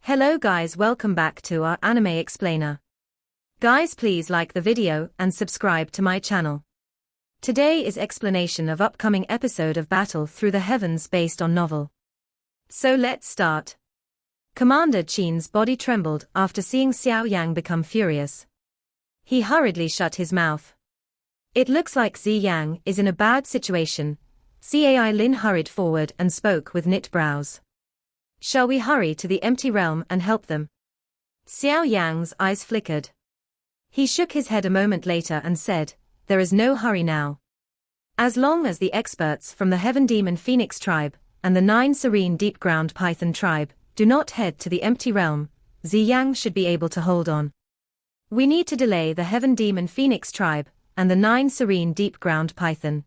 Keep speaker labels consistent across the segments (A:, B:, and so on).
A: Hello guys, welcome back to our anime explainer. Guys, please like the video and subscribe to my channel. Today is explanation of upcoming episode of Battle Through the Heavens based on novel. So let's start. Commander Qin's body trembled after seeing Xiao Yan become furious. He hurriedly shut his mouth. It looks like Xiao Yan is in a bad situation. Cai Lin hurried forward and spoke with knit brows. Shall we hurry to the empty realm and help them? Xiao Yan's eyes flickered. He shook his head a moment later and said, there is no hurry now. As long as the experts from the Heaven Demon Phoenix tribe and the 9 Serene Deep Ground Python tribe do not head to the empty realm, Xiao Yan should be able to hold on. We need to delay the Heaven Demon Phoenix tribe and the 9 Serene Deep Ground Python.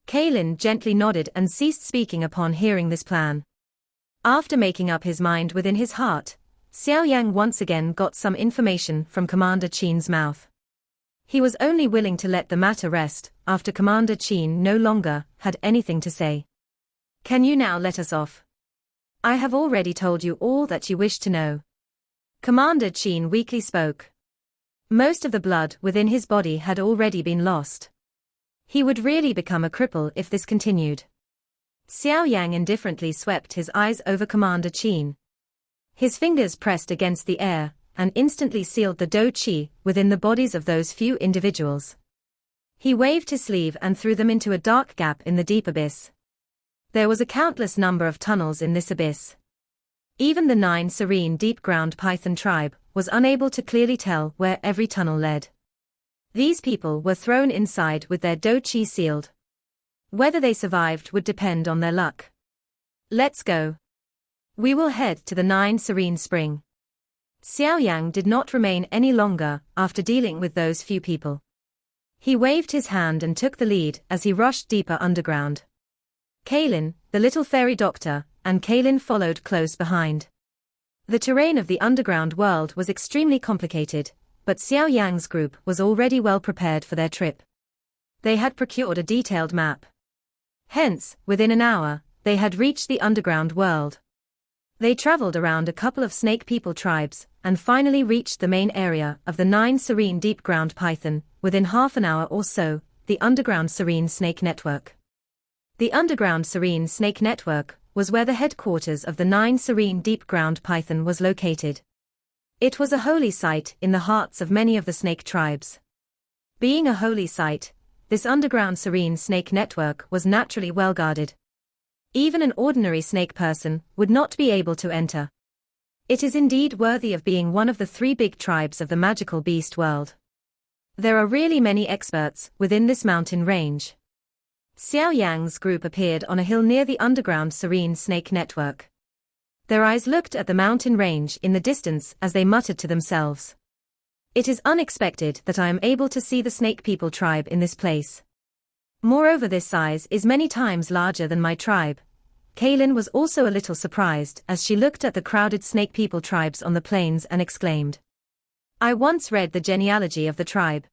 A: Kaylin gently nodded and ceased speaking upon hearing this plan. After making up his mind within his heart, Xiao Yan once again got some information from Commander Qin's mouth. He was only willing to let the matter rest after Commander Qin no longer had anything to say. Can you now let us off? I have already told you all that you wish to know. Commander Qin weakly spoke. Most of the blood within his body had already been lost. He would really become a cripple if this continued. Xiao Yan indifferently swept his eyes over Commander Qin. His fingers pressed against the air, and instantly sealed the Do Qi within the bodies of those few individuals. He waved his sleeve and threw them into a dark gap in the deep abyss. There was a countless number of tunnels in this abyss. Even the 9 Serene Deep Ground Python tribe was unable to clearly tell where every tunnel led. These people were thrown inside with their Do Qi sealed. Whether they survived would depend on their luck. Let's go. We will head to the 9 Serene Spring. Xiao Yan did not remain any longer after dealing with those few people. He waved his hand and took the lead as he rushed deeper underground. Kaylin, the little fairy doctor, and Kaylin followed close behind. The terrain of the underground world was extremely complicated, but Xiao Yan's group was already well prepared for their trip. They had procured a detailed map. Hence, within an hour, they had reached the underground world. They traveled around a couple of snake people tribes, and finally reached the main area of the 9 Serene Deep Ground Python, within half an hour or so, the Underground Serene Snake Network. The Underground Serene Snake Network was where the headquarters of the 9 Serene Deep Ground Python was located. It was a holy site in the hearts of many of the snake tribes. Being a holy site, this Underground Serene Snake Network was naturally well guarded. Even an ordinary snake person would not be able to enter. It is indeed worthy of being one of the 3 big tribes of the magical beast world. There are really many experts within this mountain range. Xiao Yan's group appeared on a hill near the Underground Serene Snake Network. Their eyes looked at the mountain range in the distance as they muttered to themselves. It is unexpected that I am able to see the snake people tribe in this place. Moreover, this size is many times larger than my tribe. Kaylin was also a little surprised as she looked at the crowded snake people tribes on the plains and exclaimed. I once read the genealogy of the tribe.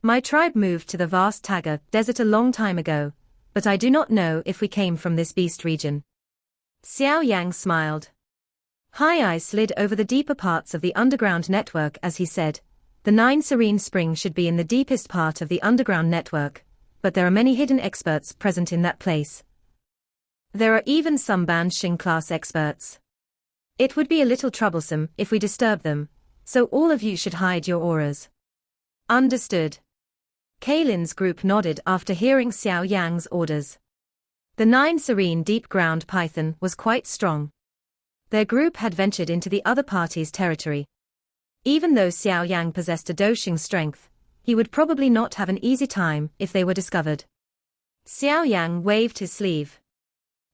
A: My tribe moved to the vast Taga desert a long time ago, but I do not know if we came from this beast region. Xiao Yan smiled. High eyes slid over the deeper parts of the underground network as he said, the 9 Serene Spring should be in the deepest part of the underground network, but there are many hidden experts present in that place. There are even some Banshing class experts. It would be a little troublesome if we disturb them, so all of you should hide your auras. Understood. Kaylin's group nodded after hearing Xiao Yan's orders. The 9 Serene Deep Ground Python was quite strong. Their group had ventured into the other party's territory. Even though Xiao Yan possessed a Doshing strength, he would probably not have an easy time if they were discovered. Xiao Yan waved his sleeve.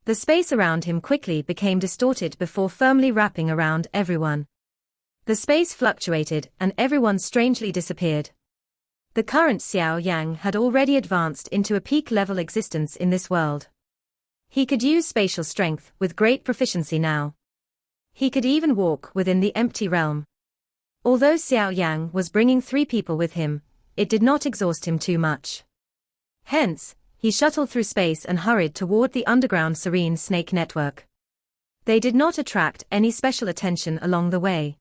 A: The space around him quickly became distorted before firmly wrapping around everyone. The space fluctuated and everyone strangely disappeared. The current Xiao Yan had already advanced into a peak-level existence in this world. He could use spatial strength with great proficiency now. He could even walk within the empty realm. Although Xiao Yan was bringing 3 people with him, it did not exhaust him too much. Hence, he shuttled through space and hurried toward the Underground Serene Snake Network. They did not attract any special attention along the way.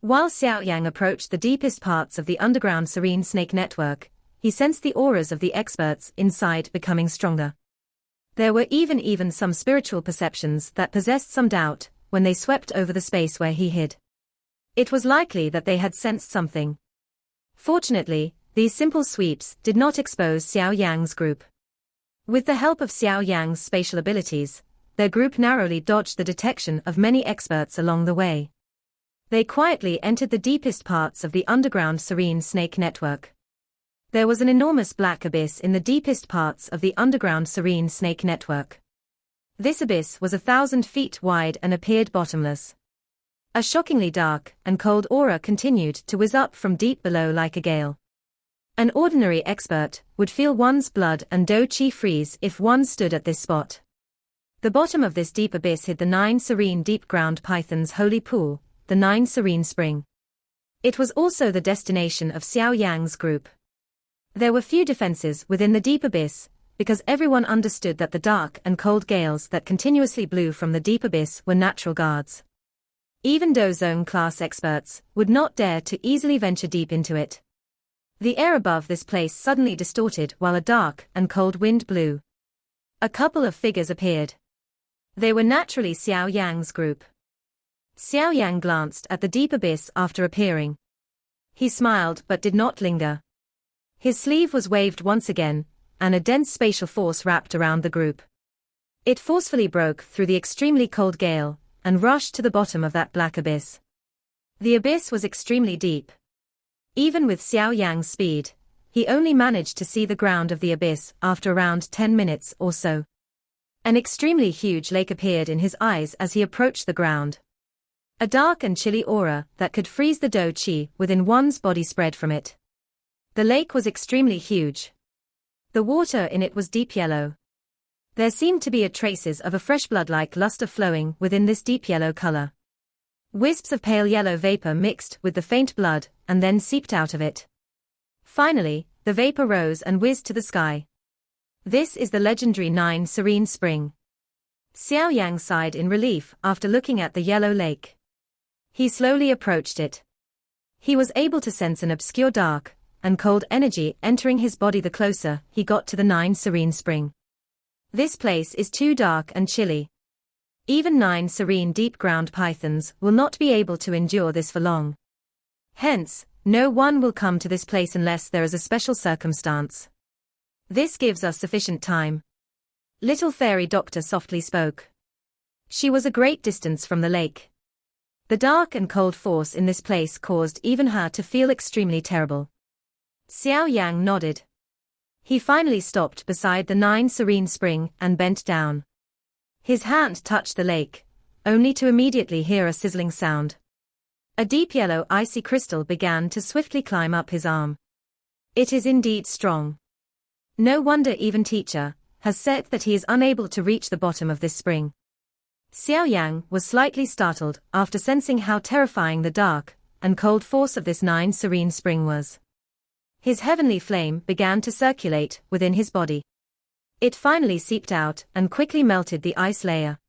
A: While Xiao Yan approached the deepest parts of the underground serene snake network, he sensed the auras of the experts inside becoming stronger. There were even some spiritual perceptions that possessed some doubt when they swept over the space where he hid. It was likely that they had sensed something. Fortunately, these simple sweeps did not expose Xiao Yang's group. With the help of Xiao Yang's spatial abilities, their group narrowly dodged the detection of many experts along the way. They quietly entered the deepest parts of the underground serene snake network. There was an enormous black abyss in the deepest parts of the underground serene snake network. This abyss was 1,000 feet wide and appeared bottomless. A shockingly dark and cold aura continued to whiz up from deep below like a gale. An ordinary expert would feel one's blood and qi freeze if one stood at this spot. The bottom of this deep abyss hid the 9 serene deep ground pythons' holy pool, the 9 serene spring. It was also the destination of Xiao Yang's group. There were few defenses within the deep abyss, because everyone understood that the dark and cold gales that continuously blew from the deep abyss were natural guards. Even zone class experts would not dare to easily venture deep into it. The air above this place suddenly distorted while a dark and cold wind blew. A couple of figures appeared. They were naturally Xiao Yang's group. Xiao Yang glanced at the deep abyss after appearing. He smiled but did not linger. His sleeve was waved once again, and a dense spatial force wrapped around the group. It forcefully broke through the extremely cold gale, and rushed to the bottom of that black abyss. The abyss was extremely deep. Even with Xiao Yang's speed, he only managed to see the ground of the abyss after around 10 minutes or so. An extremely huge lake appeared in his eyes as he approached the ground. A dark and chilly aura that could freeze the qi within one's body spread from it. The lake was extremely huge. The water in it was deep yellow. There seemed to be traces of a fresh blood-like luster flowing within this deep yellow color. Wisps of pale yellow vapor mixed with the faint blood and then seeped out of it. Finally, the vapor rose and whizzed to the sky. This is the legendary 9 serene spring. Xiao Yang sighed in relief after looking at the yellow lake. He slowly approached it. He was able to sense an obscure dark and cold energy entering his body the closer he got to the 9 serene spring. This place is too dark and chilly. Even 9 serene deep ground pythons will not be able to endure this for long. Hence, no one will come to this place unless there is a special circumstance. This gives us sufficient time. Little fairy doctor softly spoke. She was a great distance from the lake. The dark and cold force in this place caused even her to feel extremely terrible. Xiao Yang nodded. He finally stopped beside the 9 serene spring and bent down. His hand touched the lake, only to immediately hear a sizzling sound. A deep yellow icy crystal began to swiftly climb up his arm. It is indeed strong. No wonder even teacher has said that he is unable to reach the bottom of this spring. Xiao Yang was slightly startled after sensing how terrifying the dark and cold force of this 9 serene spring was. His heavenly flame began to circulate within his body. It finally seeped out and quickly melted the ice layer.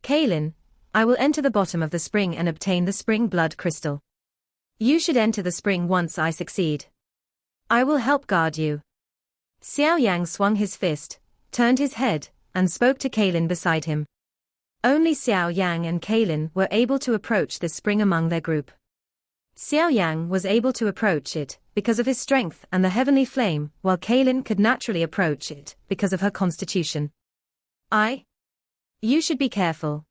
A: Kaylin, I will enter the bottom of the spring and obtain the spring blood crystal. You should enter the spring once I succeed. I will help guard you. Xiao Yang swung his fist, turned his head, and spoke to Kaylin beside him. Only Xiao Yang and Kaylin were able to approach this spring among their group. Xiao Yang was able to approach it because of his strength and the heavenly flame, while Kaylin could naturally approach it because of her constitution. You should be careful.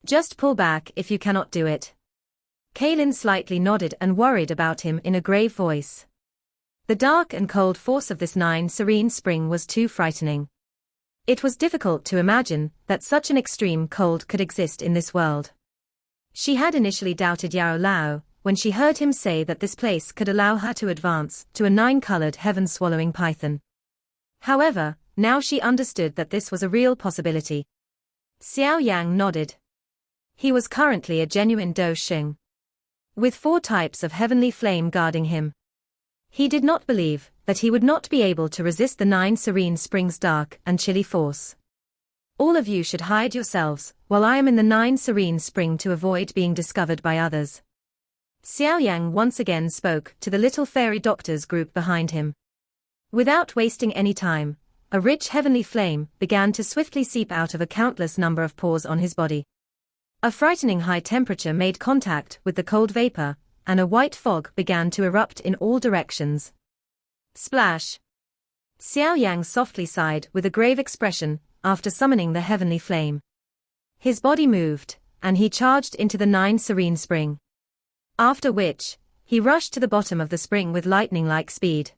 A: Just pull back if you cannot do it. Kaylin slightly nodded and worried about him in a grave voice. The dark and cold force of this 9 serene spring was too frightening. It was difficult to imagine that such an extreme cold could exist in this world. She had initially doubted Yao Lao when she heard him say that this place could allow her to advance to a 9-colored heaven-swallowing python. However, now she understood that this was a real possibility. Xiao Yang nodded. He was currently a genuine Do Xing, with 4 types of heavenly flame guarding him. He did not believe that he would not be able to resist the 9 serene springs' dark and chilly force. All of you should hide yourselves, while I am in the 9 serene spring to avoid being discovered by others. Xiao Yan once again spoke to the little fairy doctors group behind him. Without wasting any time, a rich heavenly flame began to swiftly seep out of a countless number of pores on his body. A frightening high temperature made contact with the cold vapor, and a white fog began to erupt in all directions. Splash! Xiao Yang softly sighed with a grave expression after summoning the heavenly flame. His body moved, and he charged into the 9 serene spring. After which, he rushed to the bottom of the spring with lightning-like speed.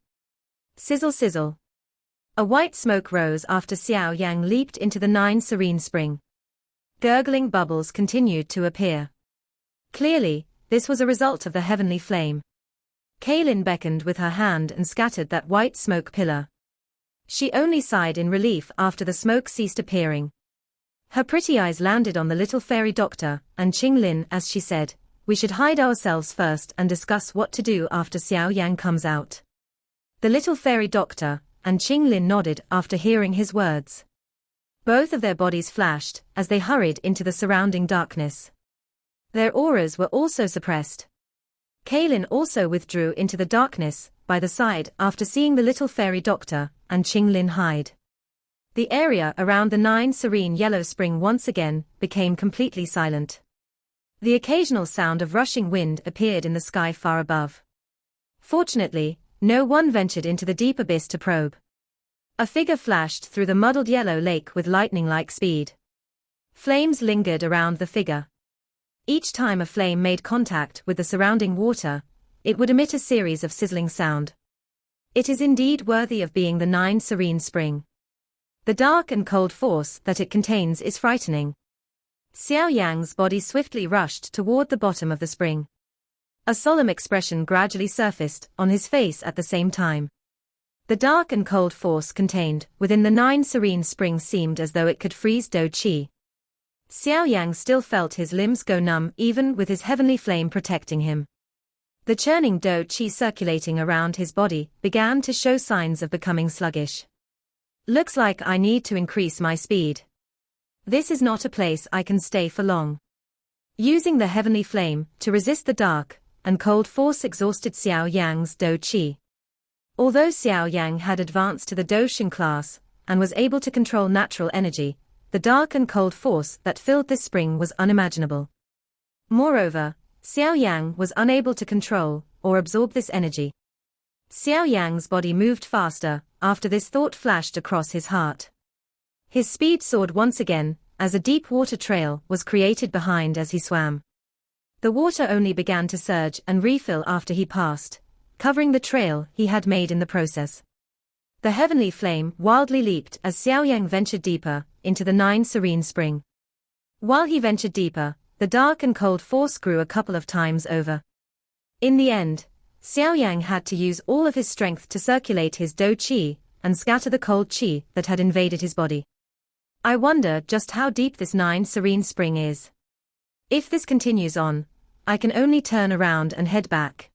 A: Sizzle sizzle. A white smoke rose after Xiao Yang leaped into the 9 serene spring. Gurgling bubbles continued to appear. Clearly, this was a result of the heavenly flame. Kaylin beckoned with her hand and scattered that white smoke pillar. She only sighed in relief after the smoke ceased appearing. Her pretty eyes landed on the little fairy doctor and Qing Lin as she said, "We should hide ourselves first and discuss what to do after Xiao Yang comes out." The little fairy doctor and Qing Lin nodded after hearing his words. Both of their bodies flashed as they hurried into the surrounding darkness. Their auras were also suppressed. Kaylin also withdrew into the darkness by the side after seeing the little fairy doctor and Qing Lin hide. The area around the 9 serene yellow spring once again became completely silent. The occasional sound of rushing wind appeared in the sky far above. Fortunately, no one ventured into the deep abyss to probe. A figure flashed through the muddled yellow lake with lightning-like speed. Flames lingered around the figure. Each time a flame made contact with the surrounding water, it would emit a series of sizzling sound. It is indeed worthy of being the 9 serene spring. The dark and cold force that it contains is frightening. Xiao Yang's body swiftly rushed toward the bottom of the spring. A solemn expression gradually surfaced on his face at the same time. The dark and cold force contained within the 9 serene spring seemed as though it could freeze Do Qi. Xiao Yang still felt his limbs go numb even with his heavenly flame protecting him. The churning Do Qi circulating around his body began to show signs of becoming sluggish. Looks like I need to increase my speed. This is not a place I can stay for long. Using the heavenly flame to resist the dark and cold force exhausted Xiao Yang's Do Qi. Although Xiao Yang had advanced to the Do Shin class and was able to control natural energy, the dark and cold force that filled this spring was unimaginable. Moreover, Xiao Yang was unable to control or absorb this energy. Xiao Yang's body moved faster after this thought flashed across his heart. His speed soared once again as a deep water trail was created behind as he swam. The water only began to surge and refill after he passed, covering the trail he had made in the process. The heavenly flame wildly leaped as Xiao Yang ventured deeper into the 9 serene spring. While he ventured deeper, the dark and cold force grew a couple of times over. In the end, Xiao Yang had to use all of his strength to circulate his Do Qi and scatter the cold Qi that had invaded his body. I wonder just how deep this 9 serene spring is. If this continues on, I can only turn around and head back.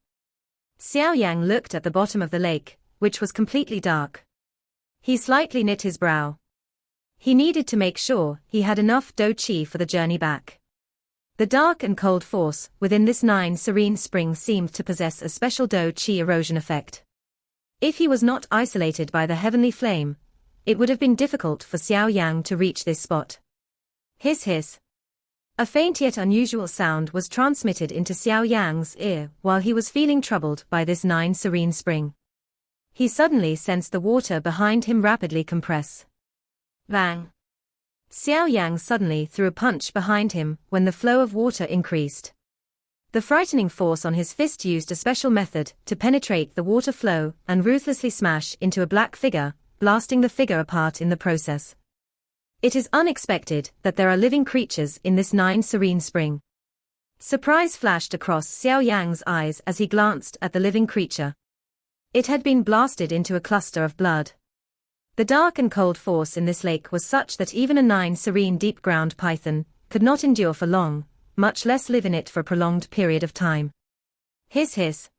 A: Xiao Yang looked at the bottom of the lake, which was completely dark. He slightly knit his brow. He needed to make sure he had enough Do Qi for the journey back. The dark and cold force within this 9 serene spring seemed to possess a special Do Qi erosion effect. If he was not isolated by the heavenly flame, it would have been difficult for Xiao Yang to reach this spot. Hiss hiss. A faint yet unusual sound was transmitted into Xiao Yang's ear while he was feeling troubled by this 9 serene spring. He suddenly sensed the water behind him rapidly compress. Bang! Xiao Yang suddenly threw a punch behind him when the flow of water increased. The frightening force on his fist used a special method to penetrate the water flow and ruthlessly smash into a black figure, blasting the figure apart in the process. It is unexpected that there are living creatures in this 9 serene spring. Surprise flashed across Xiao Yang's eyes as he glanced at the living creature. It had been blasted into a cluster of blood. The dark and cold force in this lake was such that even a 9 serene deep-ground python could not endure for long, much less live in it for a prolonged period of time. Hiss hiss.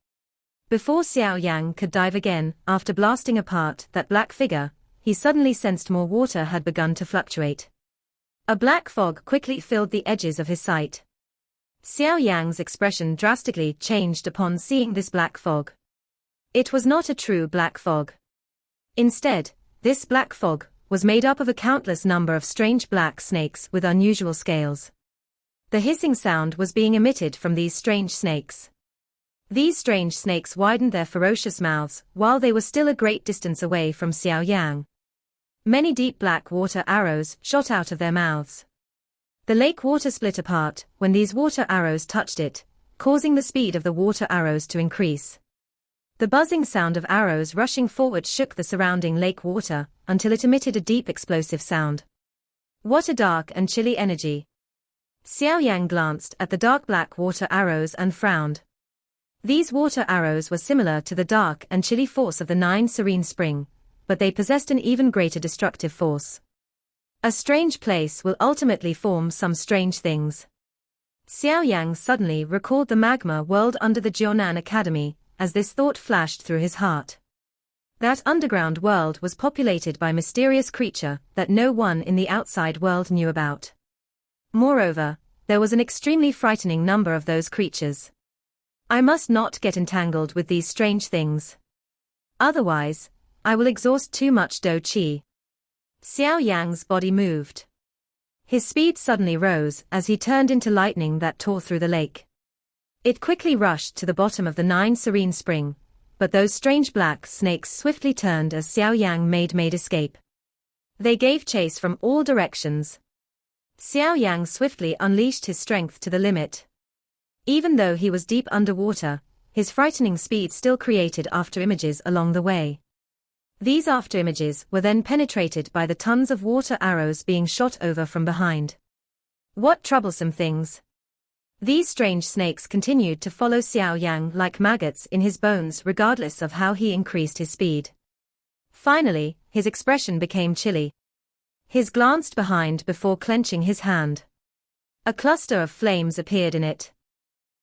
A: Before Xiao Yang could dive again, after blasting apart that black figure, he suddenly sensed more water had begun to fluctuate. A black fog quickly filled the edges of his sight. Xiao Yang's expression drastically changed upon seeing this black fog. It was not a true black fog. Instead, this black fog was made up of a countless number of strange black snakes with unusual scales. The hissing sound was being emitted from these strange snakes. These strange snakes widened their ferocious mouths while they were still a great distance away from Xiao Yang. Many deep black water arrows shot out of their mouths. The lake water split apart when these water arrows touched it, causing the speed of the water arrows to increase. The buzzing sound of arrows rushing forward shook the surrounding lake water until it emitted a deep explosive sound. What a dark and chilly energy! Xiao Yang glanced at the dark black water arrows and frowned. These water arrows were similar to the dark and chilly force of the 9 serene spring, but they possessed an even greater destructive force. A strange place will ultimately form some strange things. Xiao Yang suddenly recalled the magma world under the Jiunan Academy, as this thought flashed through his heart. That underground world was populated by mysterious creature that no one in the outside world knew about. Moreover, there was an extremely frightening number of those creatures. I must not get entangled with these strange things. Otherwise, I will exhaust too much Do Qi. Xiao Yang's body moved. His speed suddenly rose as he turned into lightning that tore through the lake. It quickly rushed to the bottom of the 9 serene spring, but those strange black snakes swiftly turned as Xiao Yang made escape. They gave chase from all directions. Xiao Yang swiftly unleashed his strength to the limit. Even though he was deep underwater, his frightening speed still created afterimages along the way. These afterimages were then penetrated by the tons of water arrows being shot over from behind. What troublesome things! These strange snakes continued to follow Xiao Yang like maggots in his bones regardless of how he increased his speed. Finally, his expression became chilly. He glanced behind before clenching his hand. A cluster of flames appeared in it.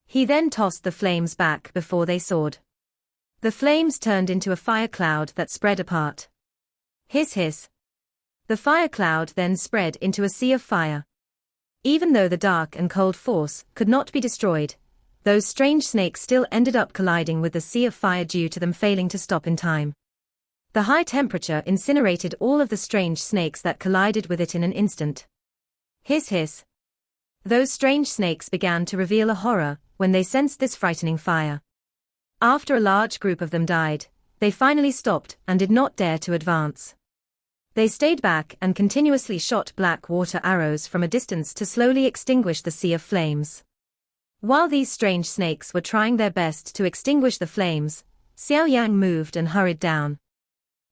A: He then tossed the flames back before they soared. The flames turned into a fire cloud that spread apart. Hiss hiss. The fire cloud then spread into a sea of fire. Even though the dark and cold force could not be destroyed, those strange snakes still ended up colliding with the sea of fire due to them failing to stop in time. The high temperature incinerated all of the strange snakes that collided with it in an instant. Hiss hiss. Those strange snakes began to reveal a horror when they sensed this frightening fire. After a large group of them died, they finally stopped and did not dare to advance. They stayed back and continuously shot black water arrows from a distance to slowly extinguish the sea of flames. While these strange snakes were trying their best to extinguish the flames, Xiao Yang moved and hurried down.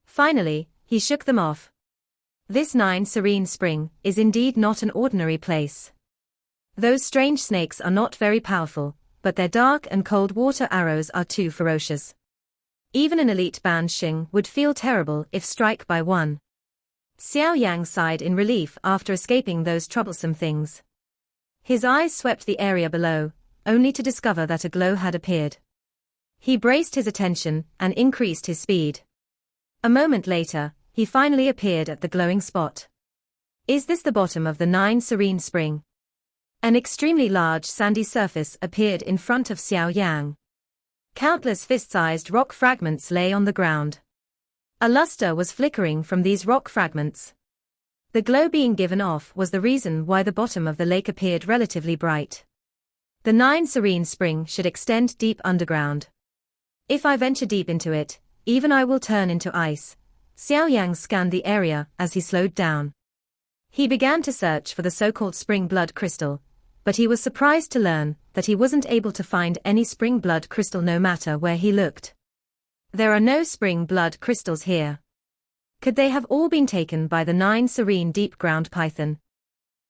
A: Finally, he shook them off. This 9 serene spring is indeed not an ordinary place. Those strange snakes are not very powerful, but their dark and cold water arrows are too ferocious. Even an elite Ban Xing would feel terrible if struck by one. Xiao Yang sighed in relief after escaping those troublesome things. His eyes swept the area below, only to discover that a glow had appeared. He braced his attention and increased his speed. A moment later, he finally appeared at the glowing spot. Is this the bottom of the 9 serene spring? An extremely large sandy surface appeared in front of Xiao Yang. Countless fist-sized rock fragments lay on the ground. A luster was flickering from these rock fragments. The glow being given off was the reason why the bottom of the lake appeared relatively bright. The 9 serene spring should extend deep underground. If I venture deep into it, even I will turn into ice. Xiao Yang scanned the area as he slowed down. He began to search for the so-called spring blood crystal, but he was surprised to learn that he wasn't able to find any spring blood crystal no matter where he looked. There are no spring blood crystals here. Could they have all been taken by the 9 serene deep ground python?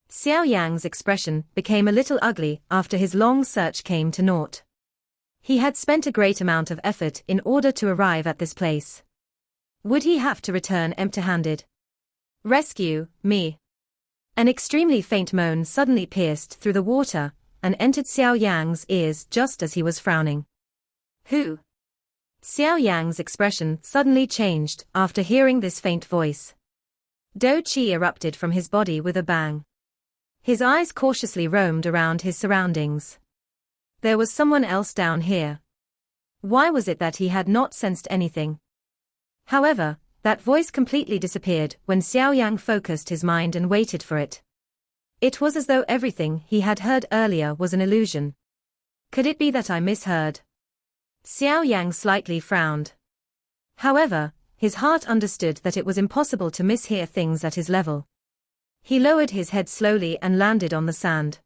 A: Xiao Yang's expression became a little ugly after his long search came to naught. He had spent a great amount of effort in order to arrive at this place. Would he have to return empty-handed? Rescue me! An extremely faint moan suddenly pierced through the water and entered Xiao Yang's ears just as he was frowning. Who? Xiao Yang's expression suddenly changed after hearing this faint voice. Do Qi erupted from his body with a bang. His eyes cautiously roamed around his surroundings. There was someone else down here. Why was it that he had not sensed anything? However, that voice completely disappeared when Xiao Yan focused his mind and waited for it. It was as though everything he had heard earlier was an illusion. Could it be that I misheard? Xiao Yang slightly frowned. However, his heart understood that it was impossible to mishear things at his level. He lowered his head slowly and landed on the sand.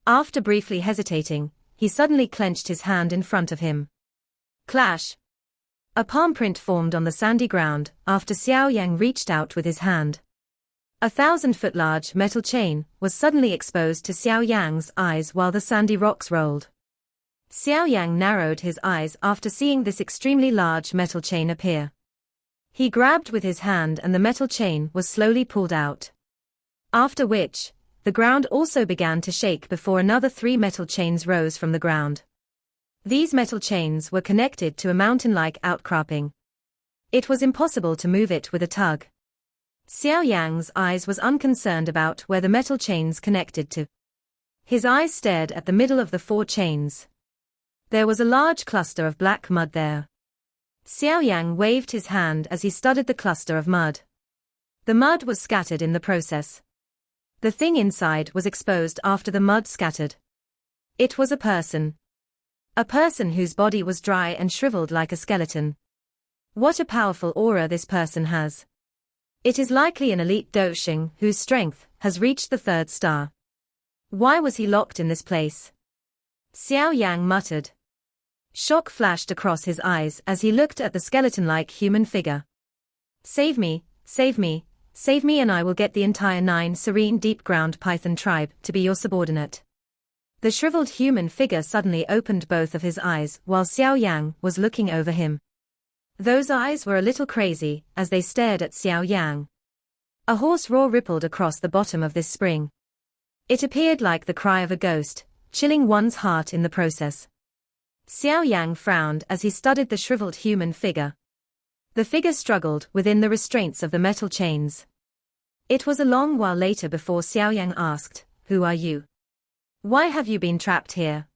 A: After briefly hesitating, he suddenly clenched his hand in front of him. Clash! A palm print formed on the sandy ground after Xiao Yang reached out with his hand. 1,000-foot large metal chain was suddenly exposed to Xiao Yang's eyes while the sandy rocks rolled. Xiao Yang narrowed his eyes after seeing this extremely large metal chain appear. He grabbed with his hand and the metal chain was slowly pulled out. After which, the ground also began to shake before another 3 metal chains rose from the ground. These metal chains were connected to a mountain-like outcropping. It was impossible to move it with a tug. Xiao Yang's eyes was unconcerned about where the metal chains connected to. His eyes stared at the middle of the 4 chains. There was a large cluster of black mud there. Xiao Yang waved his hand as he studied the cluster of mud. The mud was scattered in the process. The thing inside was exposed after the mud scattered. It was a person. A person whose body was dry and shriveled like a skeleton. What a powerful aura this person has. It is likely an elite Doshing whose strength has reached the 3rd star. Why was he locked in this place? Xiao Yang muttered. Shock flashed across his eyes as he looked at the skeleton-like human figure. Save me, save me, save me and I will get the entire 9 serene deep-ground python tribe to be your subordinate. The shriveled human figure suddenly opened both of his eyes while Xiao Yang was looking over him. Those eyes were a little crazy as they stared at Xiao Yang. A hoarse roar rippled across the bottom of this spring. It appeared like the cry of a ghost, chilling one's heart in the process. Xiao Yang frowned as he studied the shriveled human figure. The figure struggled within the restraints of the metal chains. It was a long while later before Xiao Yang asked, "Who are you? Why have you been trapped here?"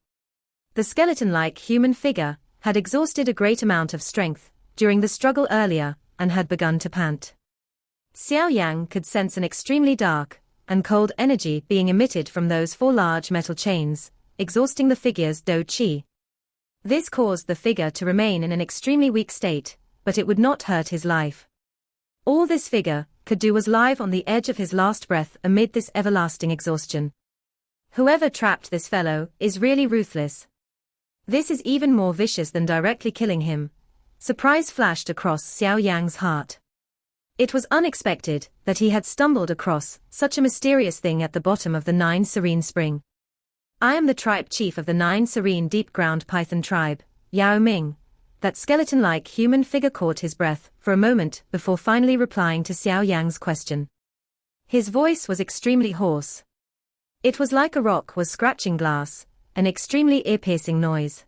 A: The skeleton-like human figure had exhausted a great amount of strength during the struggle earlier and had begun to pant. Xiao Yang could sense an extremely dark and cold energy being emitted from those 4 large metal chains, exhausting the figure's do qi. This caused the figure to remain in an extremely weak state, but it would not hurt his life. All this figure could do was live on the edge of his last breath amid this everlasting exhaustion. Whoever trapped this fellow is really ruthless. This is even more vicious than directly killing him. Surprise flashed across Xiao Yang's heart. It was unexpected that he had stumbled across such a mysterious thing at the bottom of the 9 serene spring. I am the tribe chief of the 9 serene deep-ground python tribe, Yao Ming. That skeleton-like human figure caught his breath for a moment before finally replying to Xiao Yang's question. His voice was extremely hoarse. It was like a rock was scratching glass, an extremely ear-piercing noise.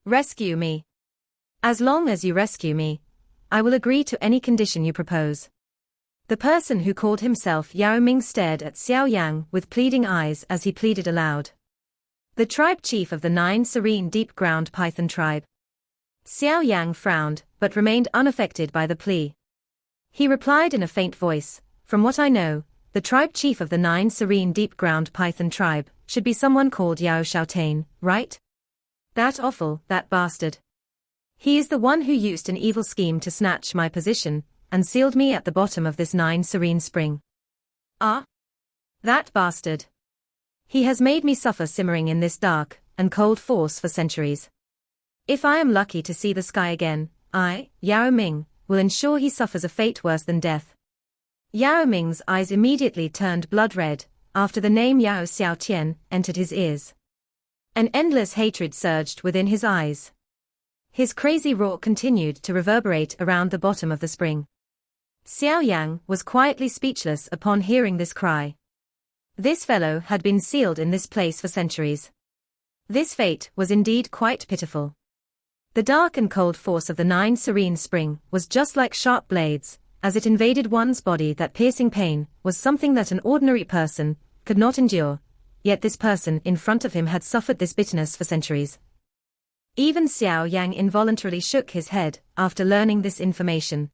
A: Rescue me. As long as you rescue me, I will agree to any condition you propose. The person who called himself Yao Ming stared at Xiao Yang with pleading eyes as he pleaded aloud. The tribe chief of the 9 serene deep-ground python tribe. Xiao Yang frowned, but remained unaffected by the plea. He replied in a faint voice, "From what I know, the tribe chief of the 9 serene deep-ground python tribe should be someone called Yao Xiaotain, right? That awful, that bastard. He is the one who used an evil scheme to snatch my position and sealed me at the bottom of this 9 serene spring. Ah? That bastard. He has made me suffer simmering in this dark and cold force for centuries. If I am lucky to see the sky again, I, Yao Ming, will ensure he suffers a fate worse than death." Yao Ming's eyes immediately turned blood red after the name Yao Xiaotian entered his ears. An endless hatred surged within his eyes. His crazy roar continued to reverberate around the bottom of the spring. Xiao Yang was quietly speechless upon hearing this cry. This fellow had been sealed in this place for centuries. This fate was indeed quite pitiful. The dark and cold force of the 9 serene spring was just like sharp blades, as it invaded one's body. That piercing pain was something that an ordinary person could not endure, yet this person in front of him had suffered this bitterness for centuries. Even Xiao Yang involuntarily shook his head after learning this information.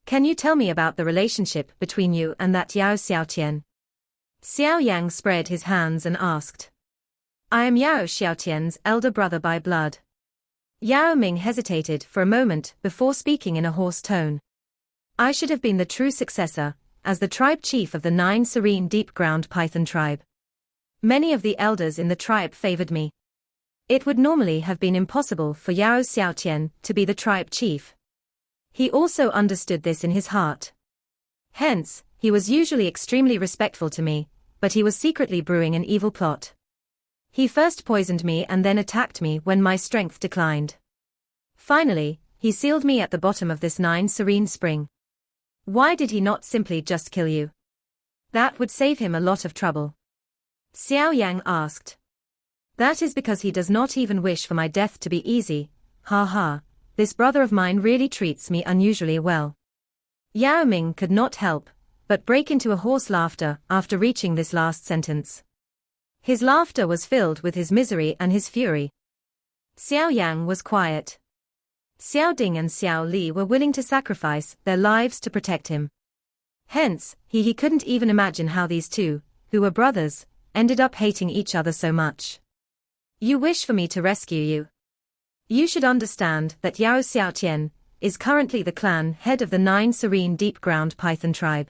A: Can you tell me about the relationship between you and that Yao Xiaotian? Xiao Yang spread his hands and asked. I am Yao Xiaotian's elder brother by blood. Yao Ming hesitated for a moment before speaking in a hoarse tone. I should have been the true successor, as the tribe chief of the 9 serene deep-ground python tribe. Many of the elders in the tribe favored me. It would normally have been impossible for Yao Xiaotian to be the tribe chief. He also understood this in his heart. Hence, he was usually extremely respectful to me, but he was secretly brewing an evil plot. He first poisoned me and then attacked me when my strength declined. Finally, he sealed me at the bottom of this 9 serene spring. Why did he not simply just kill you? That would save him a lot of trouble. Xiao Yang asked. That is because he does not even wish for my death to be easy, ha ha, this brother of mine really treats me unusually well. Yao Ming could not help but break into a hoarse laughter after reaching this last sentence. His laughter was filled with his misery and his fury. Xiao Yang was quiet. Xiao Ding and Xiao Li were willing to sacrifice their lives to protect him. Hence, he couldn't even imagine how these two, who were brothers, ended up hating each other so much. You wish for me to rescue you? You should understand that Yao Xiaotian is currently the clan head of the 9 serene deep-ground python tribe.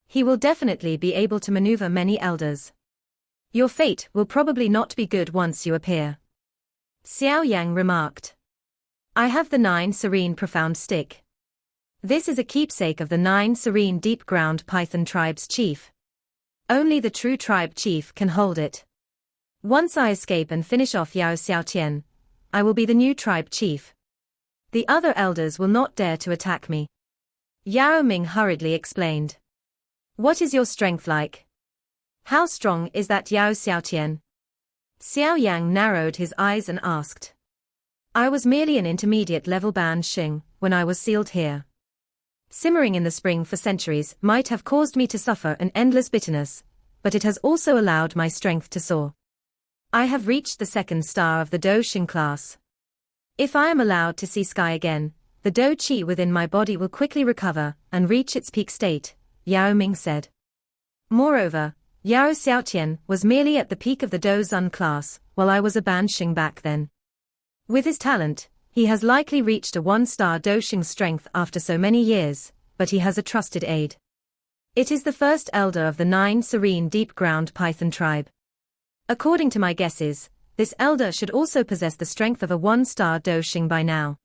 A: He will definitely be able to maneuver many elders. Your fate will probably not be good once you appear. Xiao Yang remarked. I have the 9 serene profound stick. This is a keepsake of the 9 serene deep-ground python tribe's chief. Only the true tribe chief can hold it. Once I escape and finish off Yao Xiaotian, I will be the new tribe chief. The other elders will not dare to attack me. Yao Ming hurriedly explained. What is your strength like? How strong is that Yao Xiaotian? Xiao Yang narrowed his eyes and asked. I was merely an intermediate-level Ban Xing when I was sealed here. Simmering in the spring for centuries might have caused me to suffer an endless bitterness, but it has also allowed my strength to soar. I have reached the 2nd star of the Do Xing class. If I am allowed to see sky again, the Do Qi within my body will quickly recover and reach its peak state, Yao Ming said. Moreover, Yao Xiaotian was merely at the peak of the Do Zun class, while I was a Ban Xing back then. With his talent, he has likely reached a 1-star Do Xing strength after so many years, but he has a trusted aide. It is the first elder of the 9 serene deep-ground python tribe. According to my guesses, this elder should also possess the strength of a 1-star Do Xing by now.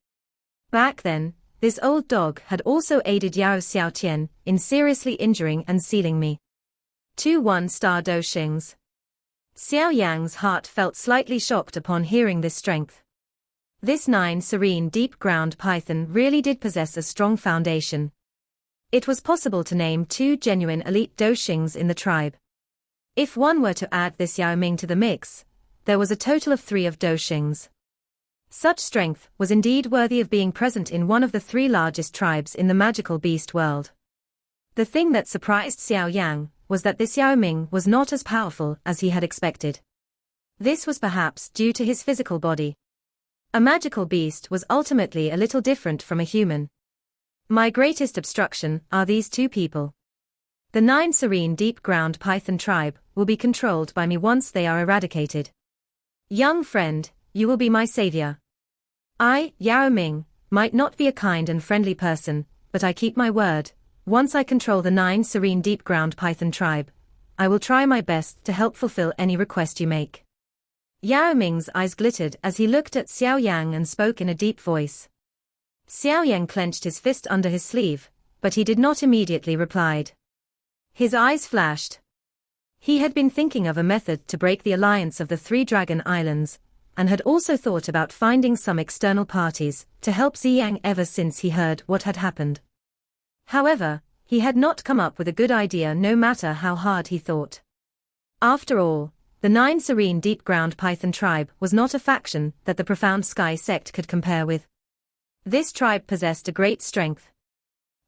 A: Back then, this old dog had also aided Yao Xiaotian in seriously injuring and sealing me. 2 1-star Do Xings. Xiao Yang's heart felt slightly shocked upon hearing this strength. This 9 serene deep-ground python really did possess a strong foundation. It was possible to name 2 genuine elite Do Xings in the tribe. If one were to add this Yao Ming to the mix, there was a total of 3 of Do Xings. Such strength was indeed worthy of being present in one of the 3 largest tribes in the magical beast world. The thing that surprised Xiao Yang was that this Yao Ming was not as powerful as he had expected. This was perhaps due to his physical body. A magical beast was ultimately a little different from a human. My greatest obstruction are these 2 people. The 9 serene deep-ground python tribe will be controlled by me once they are eradicated. Young friend, you will be my savior. I, Yao Ming, might not be a kind and friendly person, but I keep my word. Once I control the 9 serene deep-ground python tribe, I will try my best to help fulfill any request you make. Yao Ming's eyes glittered as he looked at Xiao Yang and spoke in a deep voice. Xiao Yang clenched his fist under his sleeve, but he did not immediately reply. His eyes flashed. He had been thinking of a method to break the alliance of the 3 Dragon Islands, and had also thought about finding some external parties to help Ziyang ever since he heard what had happened. However, he had not come up with a good idea no matter how hard he thought. After all, the 9 serene deep-ground python tribe was not a faction that the Profound Sky sect could compare with. This tribe possessed a great strength.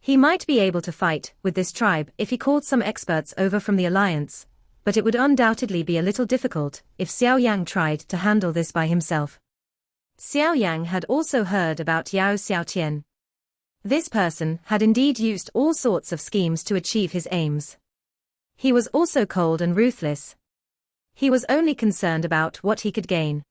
A: He might be able to fight with this tribe if he called some experts over from the alliance, but it would undoubtedly be a little difficult if Xiao Yang tried to handle this by himself. Xiao Yang had also heard about Yao Xiaotian. This person had indeed used all sorts of schemes to achieve his aims. He was also cold and ruthless. He was only concerned about what he could gain.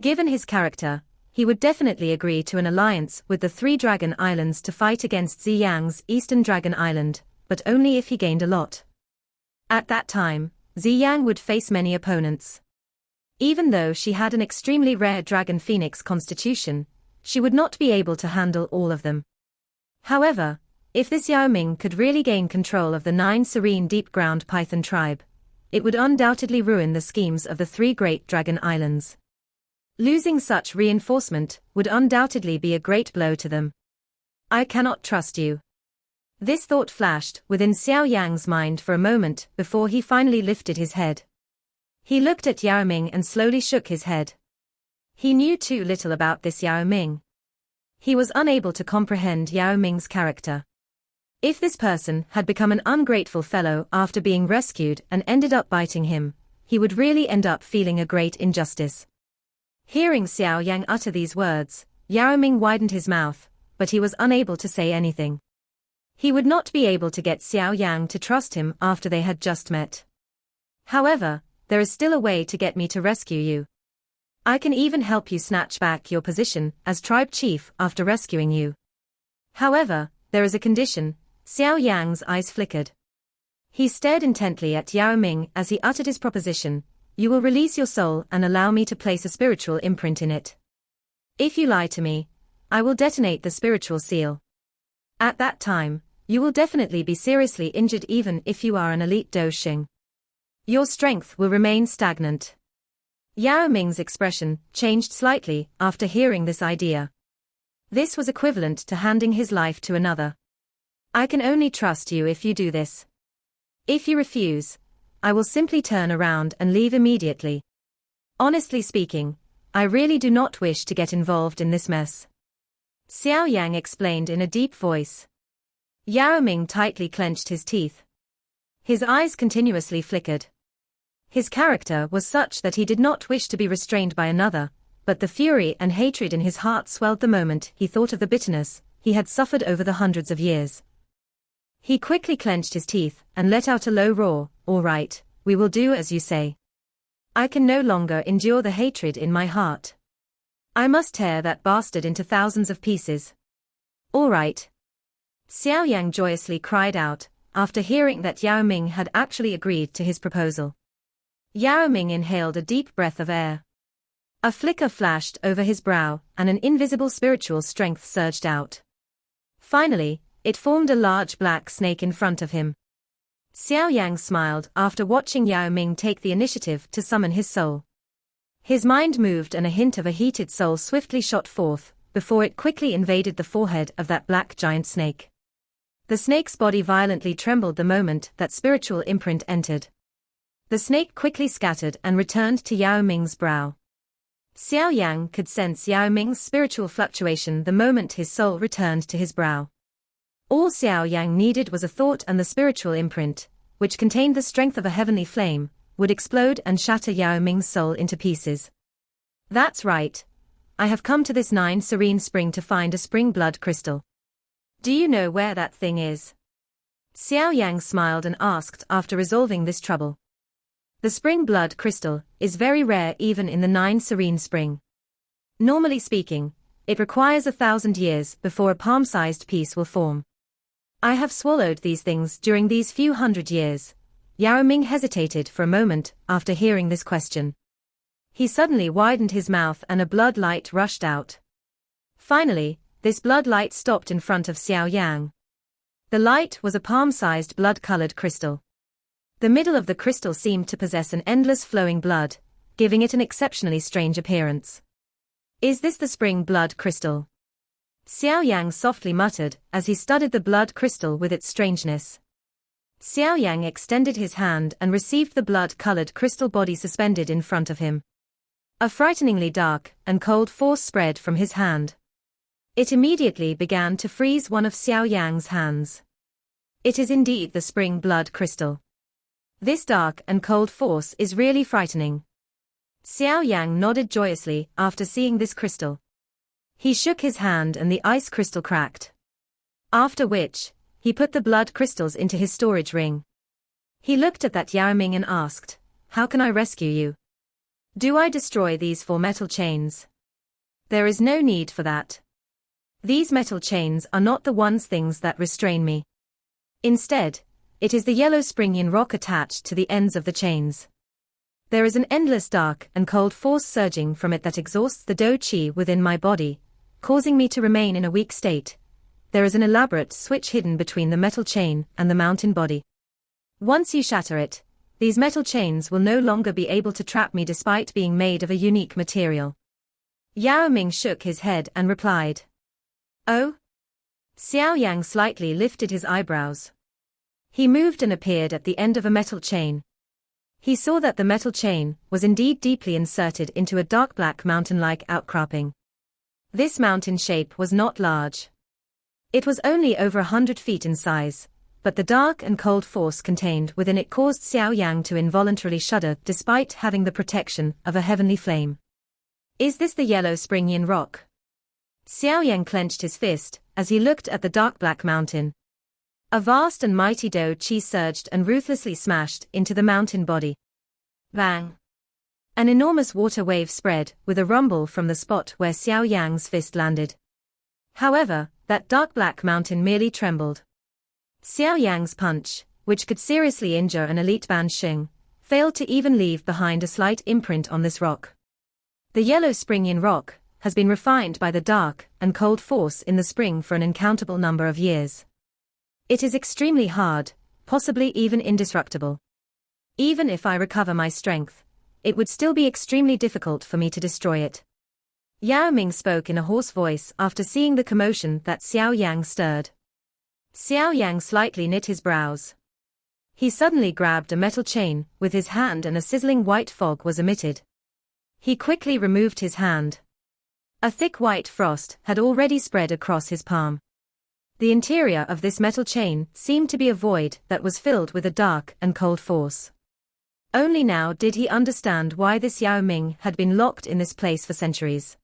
A: Given his character, he would definitely agree to an alliance with the three Dragon Islands to fight against Ziyang's Eastern Dragon Island, but only if he gained a lot. At that time, Ziyang would face many opponents. Even though she had an extremely rare Dragon Phoenix constitution, she would not be able to handle all of them. However, if this Yao Ming could really gain control of the 9 serene deep-ground Python tribe, it would undoubtedly ruin the schemes of the 3 great Dragon Islands. Losing such reinforcement would undoubtedly be a great blow to them. I cannot trust you. This thought flashed within Xiao Yang's mind for a moment before he finally lifted his head. He looked at Yao Ming and slowly shook his head. He knew too little about this Yao Ming. He was unable to comprehend Yao Ming's character. If this person had become an ungrateful fellow after being rescued and ended up biting him, he would really end up feeling a great injustice. Hearing Xiao Yang utter these words, Yao Ming widened his mouth, but he was unable to say anything. He would not be able to get Xiao Yang to trust him after they had just met. However, there is still a way to get me to rescue you. I can even help you snatch back your position as tribe chief after rescuing you. However, there is a condition. Xiao Yang's eyes flickered. He stared intently at Yao Ming as he uttered his proposition. You will release your soul and allow me to place a spiritual imprint in it. If you lie to me, I will detonate the spiritual seal. At that time, you will definitely be seriously injured even if you are an elite Doshing. Your strength will remain stagnant. Yao Ming's expression changed slightly after hearing this idea. This was equivalent to handing his life to another. I can only trust you if you do this. If you refuse, I will simply turn around and leave immediately. Honestly speaking, I really do not wish to get involved in this mess. Xiao Yang explained in a deep voice. Yao Ming tightly clenched his teeth. His eyes continuously flickered. His character was such that he did not wish to be restrained by another, but the fury and hatred in his heart swelled the moment he thought of the bitterness he had suffered over the hundreds of years. He quickly clenched his teeth and let out a low roar. All right, we will do as you say. I can no longer endure the hatred in my heart. I must tear that bastard into thousands of pieces. All right. Xiao Yang joyously cried out, after hearing that Yao Ming had actually agreed to his proposal. Yao Ming inhaled a deep breath of air. A flicker flashed over his brow, and an invisible spiritual strength surged out. Finally, it formed a large black snake in front of him. Xiao Yang smiled after watching Yao Ming take the initiative to summon his soul. His mind moved and a hint of a heated soul swiftly shot forth, before it quickly invaded the forehead of that black giant snake. The snake's body violently trembled the moment that spiritual imprint entered. The snake quickly scattered and returned to Yao Ming's brow. Xiao Yang could sense Yao Ming's spiritual fluctuation the moment his soul returned to his brow. All Xiao Yang needed was a thought, and the spiritual imprint, which contained the strength of a heavenly flame, would explode and shatter Yao Ming's soul into pieces. That's right. I have come to this 9 serene spring to find a spring blood crystal. Do you know where that thing is? Xiao Yang smiled and asked after resolving this trouble. The spring blood crystal is very rare even in the 9 serene spring. Normally speaking, it requires 1,000 years before a palm-sized piece will form. I have swallowed these things during these few hundred years. Yao Ming hesitated for a moment after hearing this question. He suddenly widened his mouth and a blood light rushed out. Finally, this blood light stopped in front of Xiao Yang. The light was a palm-sized blood-colored crystal. The middle of the crystal seemed to possess an endless flowing blood, giving it an exceptionally strange appearance. Is this the spring blood crystal? Xiao Yang softly muttered as he studied the blood crystal with its strangeness. Xiao Yang extended his hand and received the blood-colored crystal body suspended in front of him. A frighteningly dark and cold force spread from his hand. It immediately began to freeze one of Xiao Yang's hands. It is indeed the spring blood crystal. This dark and cold force is really frightening. Xiao Yang nodded joyously after seeing this crystal. He shook his hand and the ice crystal cracked. After which, he put the blood crystals into his storage ring. He looked at that Yao Ming and asked, "How can I rescue you? Do I destroy these 4 metal chains?" "There is no need for that. These metal chains are not the things that restrain me. Instead, it is the yellow spring-yin rock attached to the ends of the chains. There is an endless dark and cold force surging from it that exhausts the Do Qi within my body, causing me to remain in a weak state. There is an elaborate switch hidden between the metal chain and the mountain body. Once you shatter it, these metal chains will no longer be able to trap me despite being made of a unique material." Yao Ming shook his head and replied, "Oh?" Xiao Yang slightly lifted his eyebrows. He moved and appeared at the end of a metal chain. He saw that the metal chain was indeed deeply inserted into a dark black mountain-like outcropping. This mountain shape was not large. It was only over 100 feet in size, but the dark and cold force contained within it caused Xiao Yang to involuntarily shudder despite having the protection of a heavenly flame. "Is this the yellow spring-yin rock?" Xiao Yang clenched his fist as he looked at the dark black mountain. A vast and mighty Do Qi surged and ruthlessly smashed into the mountain body. Bang! An enormous water wave spread with a rumble from the spot where Xiao Yang's fist landed. However, that dark black mountain merely trembled. Xiao Yang's punch, which could seriously injure an elite Ban Xing, failed to even leave behind a slight imprint on this rock. The yellow spring-yin rock has been refined by the dark and cold force in the spring for an uncountable number of years. It is extremely hard, possibly even indestructible. Even if I recover my strength, it would still be extremely difficult for me to destroy it. Yao Ming spoke in a hoarse voice after seeing the commotion that Xiao Yang stirred. Xiao Yang slightly knit his brows. He suddenly grabbed a metal chain with his hand and a sizzling white fog was emitted. He quickly removed his hand. A thick white frost had already spread across his palm. The interior of this metal chain seemed to be a void that was filled with a dark and cold force. Only now did he understand why this Yao Ming had been locked in this place for centuries.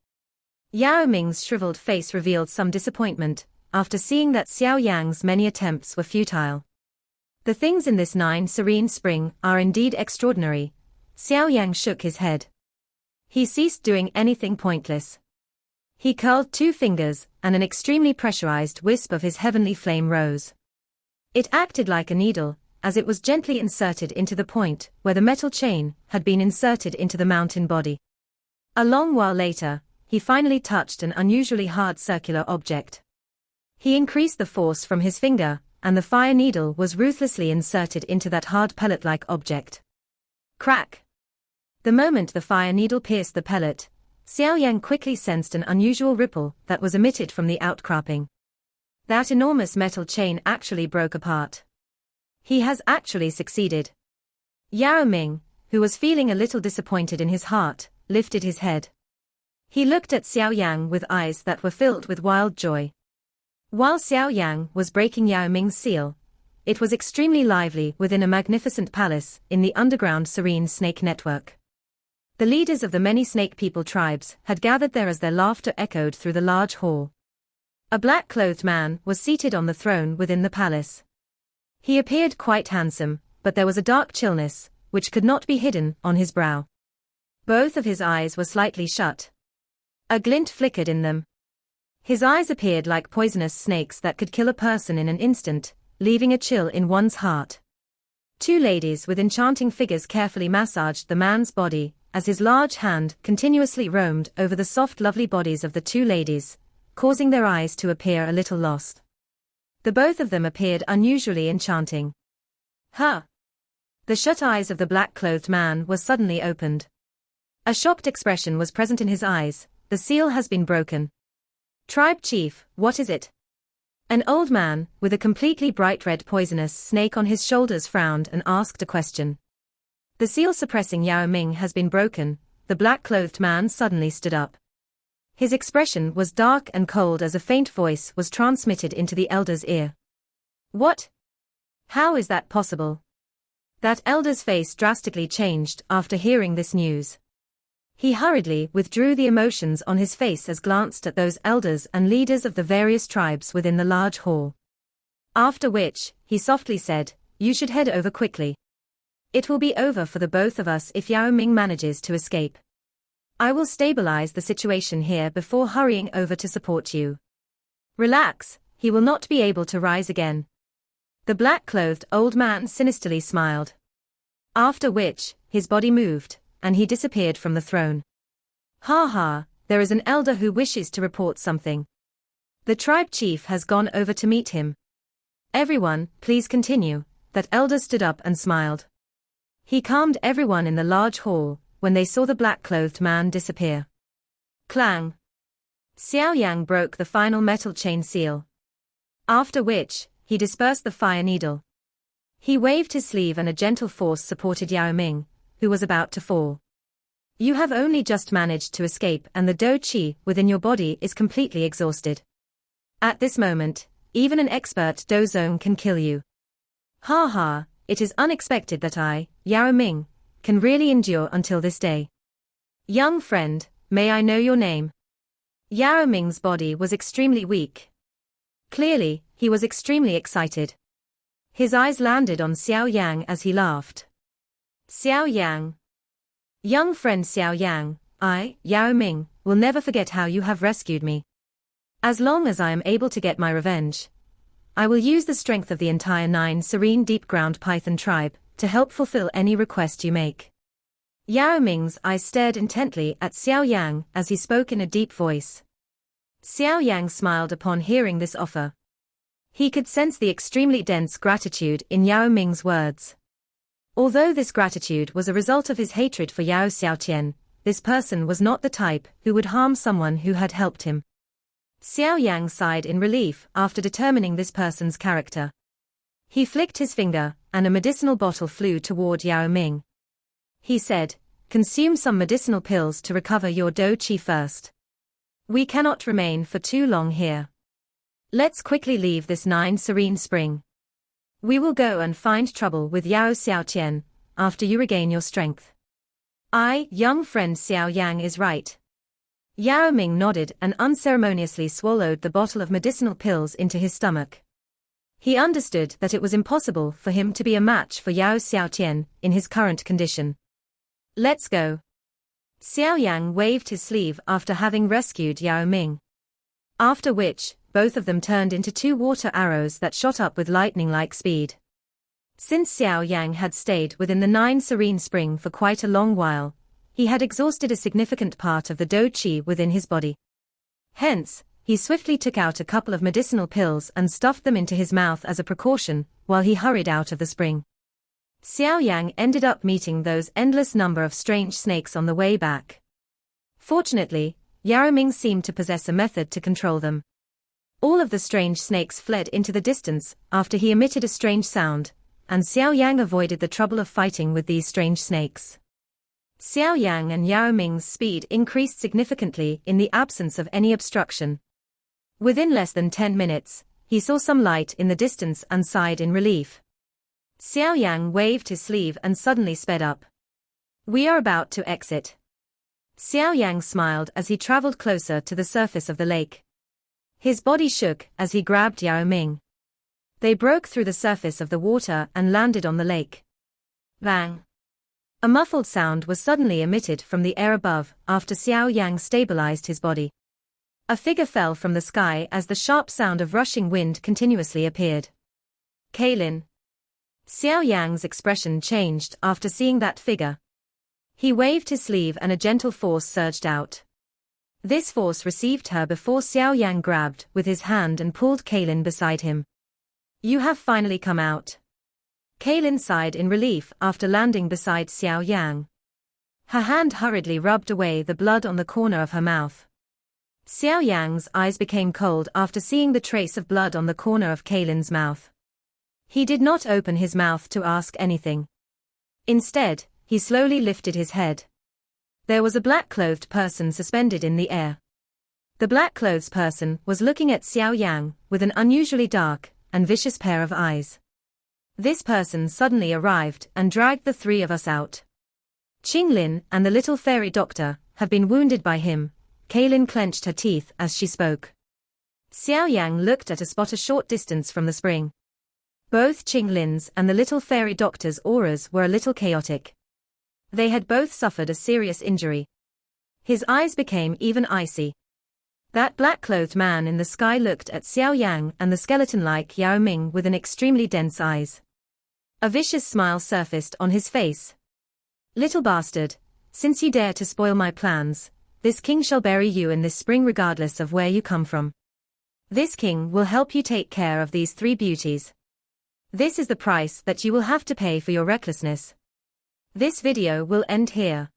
A: Yao Ming's shriveled face revealed some disappointment after seeing that Xiao Yang's many attempts were futile. The things in this 9 serene spring are indeed extraordinary. Xiao Yang shook his head. He ceased doing anything pointless. He curled 2 fingers, and an extremely pressurized wisp of his heavenly flame rose. It acted like a needle, as it was gently inserted into the point where the metal chain had been inserted into the mountain body. A long while later, he finally touched an unusually hard circular object. He increased the force from his finger, and the fire needle was ruthlessly inserted into that hard pellet-like object. Crack! The moment the fire needle pierced the pellet, Xiao Yang quickly sensed an unusual ripple that was emitted from the outcropping. That enormous metal chain actually broke apart. He has actually succeeded. Yao Ming, who was feeling a little disappointed in his heart, lifted his head. He looked at Xiao Yang with eyes that were filled with wild joy. While Xiao Yang was breaking Yao Ming's seal, it was extremely lively within a magnificent palace in the underground serene snake network. The leaders of the many snake people tribes had gathered there as their laughter echoed through the large hall. A black-clothed man was seated on the throne within the palace. He appeared quite handsome, but there was a dark chillness, which could not be hidden, on his brow. Both of his eyes were slightly shut. A glint flickered in them. His eyes appeared like poisonous snakes that could kill a person in an instant, leaving a chill in one's heart. 2 ladies with enchanting figures carefully massaged the man's body, as his large hand continuously roamed over the soft lovely bodies of the 2 ladies, causing their eyes to appear a little lost. The both of them appeared unusually enchanting. Huh! The shut eyes of the black-clothed man were suddenly opened. A shocked expression was present in his eyes. The seal has been broken. Tribe chief, what is it? An old man, with a completely bright red poisonous snake on his shoulders frowned and asked a question. The seal suppressing Yao Ming has been broken. The black-clothed man suddenly stood up. His expression was dark and cold as a faint voice was transmitted into the elder's ear. What? How is that possible? That elder's face drastically changed after hearing this news. He hurriedly withdrew the emotions on his face as glanced at those elders and leaders of the various tribes within the large hall. After which, he softly said, "You should head over quickly. It will be over for the both of us if Yao Ming manages to escape. I will stabilize the situation here before hurrying over to support you. Relax, he will not be able to rise again." The black-clothed old man sinisterly smiled. After which, his body moved, and he disappeared from the throne. "Ha ha, there is an elder who wishes to report something. The tribe chief has gone over to meet him. Everyone, please continue." That elder stood up and smiled. He calmed everyone in the large hall when they saw the black-clothed man disappear. Clang! Xiao Yan broke the final metal chain seal. After which, he dispersed the fire needle. He waved his sleeve and a gentle force supported Yao Ming, who was about to fall. "You have only just managed to escape and the Do Qi within your body is completely exhausted. At this moment, even an expert Do Zone can kill you. Ha ha, it is unexpected that I, Yao Ming, can really endure until this day. Young friend, may I know your name?" Yao Ming's body was extremely weak. Clearly, he was extremely excited. His eyes landed on Xiao Yang as he laughed. "Xiao Yang. Young friend Xiao Yang, I, Yao Ming, will never forget how you have rescued me. As long as I am able to get my revenge, I will use the strength of the entire 9 serene deep-ground Python tribe to help fulfill any request you make." Yao Ming's eyes stared intently at Xiao Yang as he spoke in a deep voice. Xiao Yang smiled upon hearing this offer. He could sense the extremely dense gratitude in Yao Ming's words. Although this gratitude was a result of his hatred for Yao Xiaotian, this person was not the type who would harm someone who had helped him. Xiao Yang sighed in relief after determining this person's character. He flicked his finger, and a medicinal bottle flew toward Yao Ming. He said, "Consume some medicinal pills to recover your Do Qi first. We cannot remain for too long here. Let's quickly leave this 9 serene spring. We will go and find trouble with Yao Xiaotian after you regain your strength." "I, young friend Xiao Yang is right." Yao Ming nodded and unceremoniously swallowed the bottle of medicinal pills into his stomach. He understood that it was impossible for him to be a match for Yao Xiaotian in his current condition. "Let's go." Xiao Yang waved his sleeve after having rescued Yao Ming. After which, both of them turned into 2 water arrows that shot up with lightning-like speed. Since Xiao Yang had stayed within the 9 serene spring for quite a long while, he had exhausted a significant part of the Do Qi within his body. Hence, he swiftly took out a couple of medicinal pills and stuffed them into his mouth as a precaution, while he hurried out of the spring. Xiao Yang ended up meeting those endless number of strange snakes on the way back. Fortunately, Yao Ming seemed to possess a method to control them. All of the strange snakes fled into the distance after he emitted a strange sound, and Xiao Yang avoided the trouble of fighting with these strange snakes. Xiao Yang and Yao Ming's speed increased significantly in the absence of any obstruction. Within less than 10 minutes, he saw some light in the distance and sighed in relief. Xiao Yang waved his sleeve and suddenly sped up. "We are about to exit." Xiao Yang smiled as he traveled closer to the surface of the lake. His body shook as he grabbed Yao Ming. They broke through the surface of the water and landed on the lake. Bang! A muffled sound was suddenly emitted from the air above after Xiao Yang stabilized his body. A figure fell from the sky as the sharp sound of rushing wind continuously appeared. Kaylin. Xiao Yang's expression changed after seeing that figure. He waved his sleeve and a gentle force surged out. This force received her before Xiao Yang grabbed with his hand and pulled Kaylin beside him. "You have finally come out." Kaylin sighed in relief after landing beside Xiao Yang. Her hand hurriedly rubbed away the blood on the corner of her mouth. Xiao Yang's eyes became cold after seeing the trace of blood on the corner of Kaylin's mouth. He did not open his mouth to ask anything. Instead, he slowly lifted his head. There was a black-clothed person suspended in the air. The black-clothes person was looking at Xiao Yang with an unusually dark and vicious pair of eyes. This person suddenly arrived and dragged the three of us out. Qinglin and the little fairy doctor have been wounded by him. Kaylin clenched her teeth as she spoke. Xiao Yan looked at a spot a short distance from the spring. Both Qinglin's and the little fairy doctor's auras were a little chaotic. They had both suffered a serious injury. His eyes became even icy. That black-clothed man in the sky looked at Xiao Yang and the skeleton-like Yao Ming with an extremely dense eyes. A vicious smile surfaced on his face. Little bastard, since you dare to spoil my plans, this king shall bury you in this spring regardless of where you come from. This king will help you take care of these three beauties. This is the price that you will have to pay for your recklessness. This video will end here.